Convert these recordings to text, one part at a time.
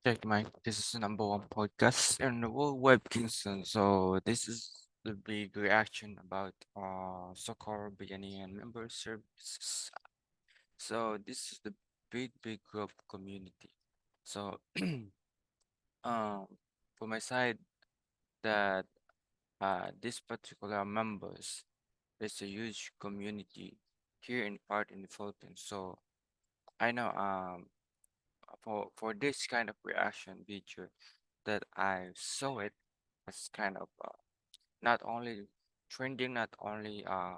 Check Mike. This is the number one podcast in the world, Webkingston. So this is the big reaction about Socorro Bayanihan member services. So this is the big group community. So um for my side that this particular members there's a huge community here in part in the Philippines. So I know for this kind of reaction video that I saw it as kind of not only trending, not only uh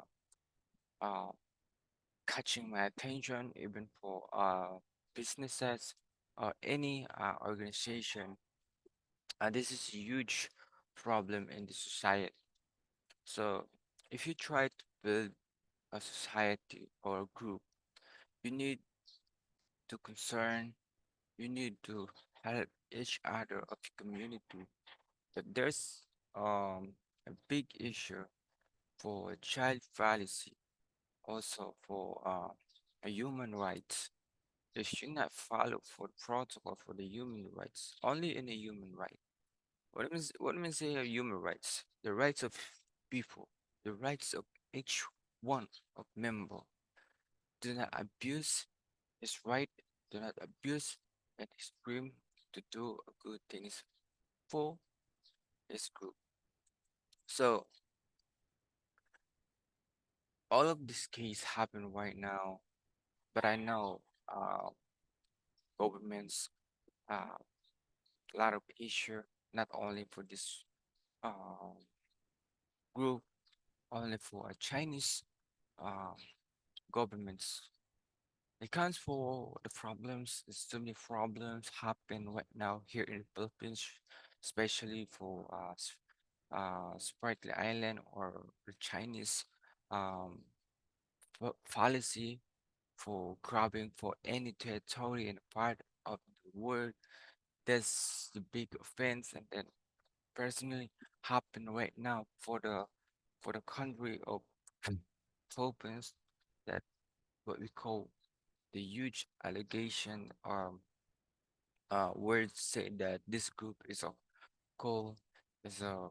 catching my attention, even for businesses or any organization. This is a huge problem in the society. So if you try to build a society or a group, you need to concern, you need to help each other of the community. But there's a big issue for child privacy, also for a human rights. They should not follow for protocol for the human rights, only in a human right. What means say human rights? The rights of people, the rights of each one of member. Do not abuse his right, do not abuse and his dream to do good things for his group. So all of this case happen right now, but I know governments a lot of issue not only for this uh, group, only for Chinese uh, governments. It counts for the problems. There's so many problems happen right now here in the Philippines, especially for Sprightly Island or the Chinese um, policy for grabbing for any territory in a part of the world. That's the big offense, and then personally happen right now for the country of Philippines that what we call the huge allegation words say that this group is a call is a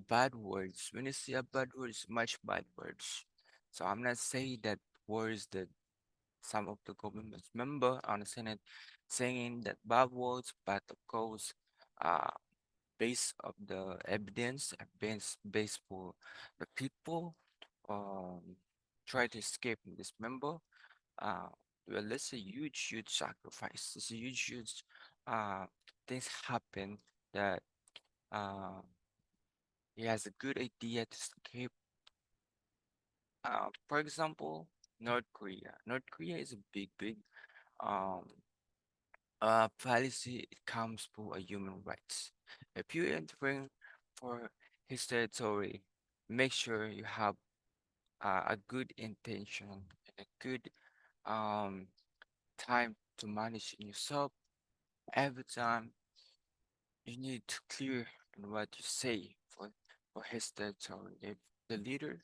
bad words. When you see a bad words, much bad words. So I'm not saying that words that some of the government member on the Senate saying that bad words, but of course, uh, based of the evidence, based for the people, um, try to escape from this member. Uh, well, that's a huge sacrifice. It's a huge uh things happen that uh he has a good idea to escape. For example, North Korea. North Korea is a big um policy. It comes for a human rights. If you're entering for his territory, make sure you have a good intention and a good um time to manage yourself. Every time you need to clear in what you say for his territory. If the leader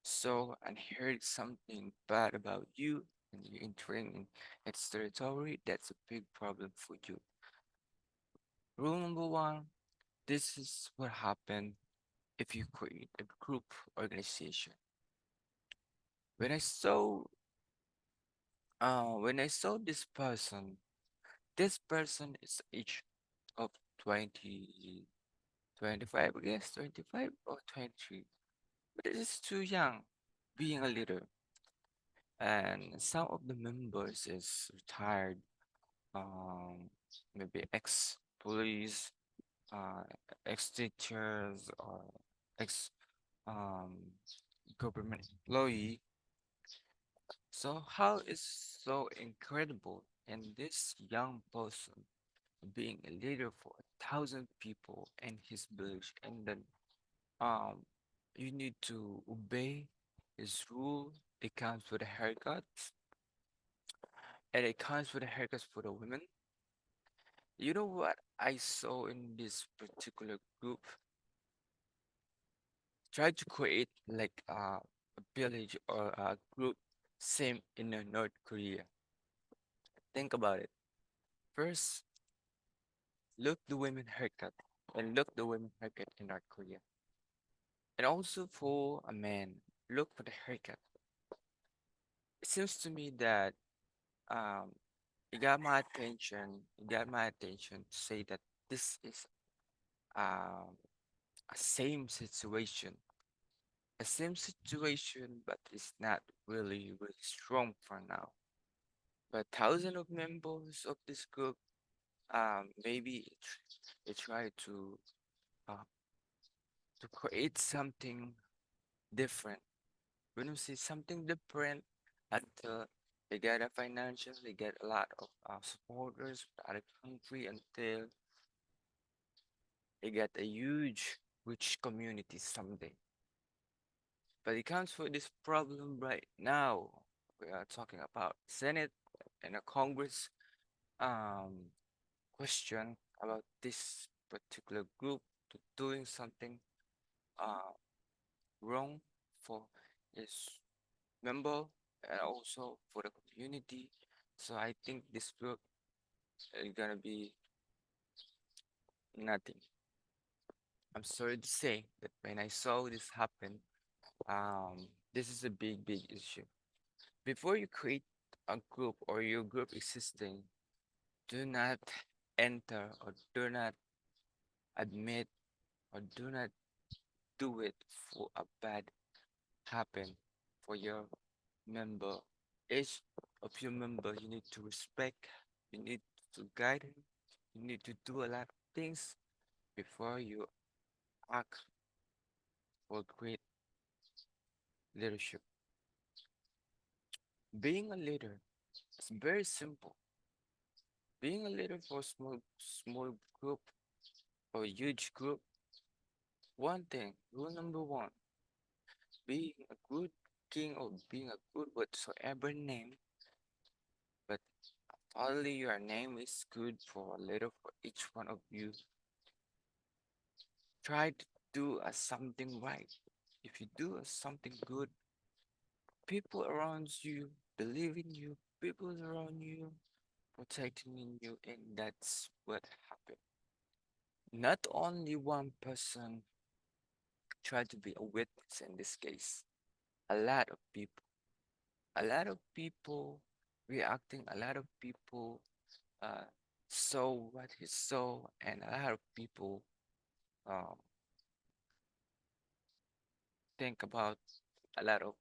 saw and heard something bad about you and you're entering in its territory, that's a big problem for you. Rule number one, this is what happened if you create a group organization. When I saw when I saw this person is age of 20, 25, I guess 25 or 23. But it is too young being a leader. And some of the members is retired, um, maybe ex-police, uh, ex-teachers, or ex um, government employee. So how is so incredible in this young person being a leader for 1,000 people in his village, and then um you need to obey his rule. It comes with a haircut, and it comes with a haircut for the women. You know what I saw in this particular group? Try to create like a village or a group same in North Korea. Think about it. First, look the women haircut and look the women haircut in North Korea. And also for a man, look for the haircut. It seems to me that um it got my attention. It got my attention to say that this is um a same situation. A same situation, but it's not really strong for now. But thousands of members of this group, maybe they try uh, to create something different. When you see something different, until they get a financial, they get a lot of supporters from other country until they get a huge, rich community someday. But it comes for this problem right now. We are talking about Senate and a Congress um question about this particular group to doing something uh wrong for its member and also for the community. So I think this group is gonna be nothing. I'm sorry to say that when I saw this happen, this is a big issue. Before you create a group or your group existing, do not enter or do not admit or do not do it for a bad happen for your member. Each of your member you need to respect, you need to guide him, you need to do a lot of things before you act for great leadership. Being a leader is very simple. Being a leader for a small group or a huge group, one thing, rule number one, being a good king or being a good whatsoever name, but only your name is good for a leader for each one of you. Try to do something right. If you do something good, people around you believe in you, people around you protecting in you, and that's what happened. Not only one person tried to be a witness in this case. A lot of people, a lot of people reacting, a lot of people uh, saw what he saw, and a lot of people um, think about a lot of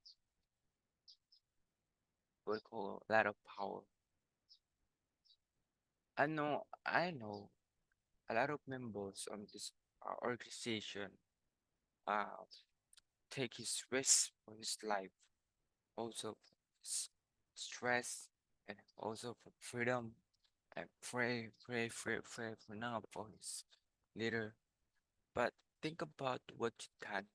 what we call a lot of power. I know a lot of members of this organization uh, take his risk for his life, also for his stress, and also for freedom. And pray for now for his leader. But think about what you done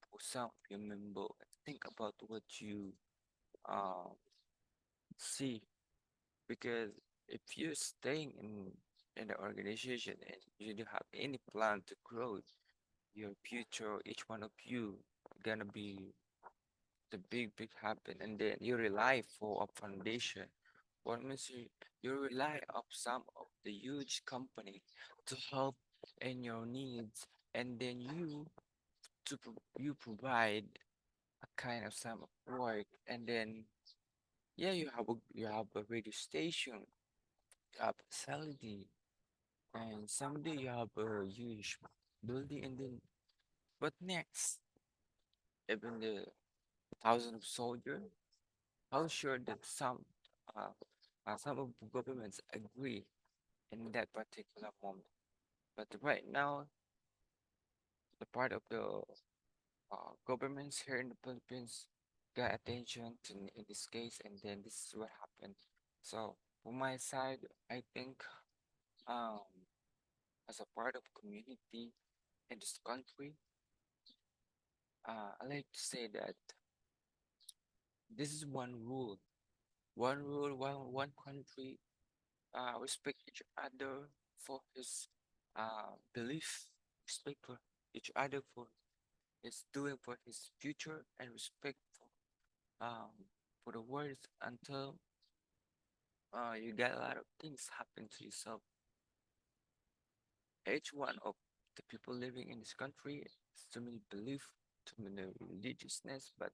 for some of your member. Think about what you uh, see, because if you're staying in the organization and you don't have any plan to grow your future, each one of you gonna be the big happen, and then you rely for a foundation. What means you rely of some of the huge company to help in your needs, and then you provide a kind of some work, and then yeah, you have a radio station, you have a facility, and someday you have a huge building, and then what next? Even the thousands of soldiers, how sure that uh, some of the governments agree in that particular moment. But right now, the part of the governments here in the Philippines got attention to, in this case, and then this is what happened. So, for my side, I think um, as a part of community in this country, I like to say that this is one country, respect each other for his belief, respect for each other for his doing for his future, and respect um, for the words until you get a lot of things happen to yourself. Each one of the people living in this country has too many belief, too many religiousness, but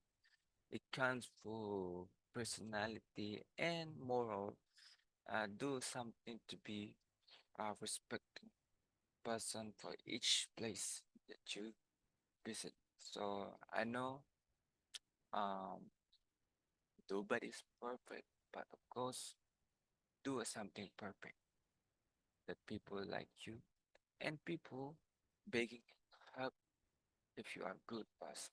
it counts for personality and moral. Do something to be a respecting person for each place that you visit. So I know um nobody's perfect, but of course do something perfect that people like you and people begging help if you are good person.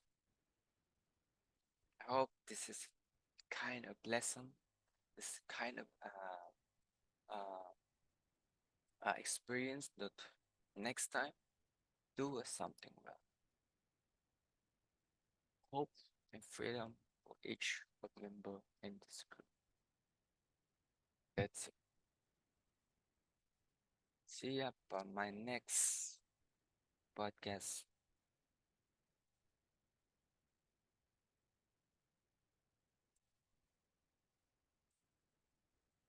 I hope this is kind of lesson, this kind of experience that next time do something well. Hope and freedom for each member in this group. That's it. See ya on my next podcast.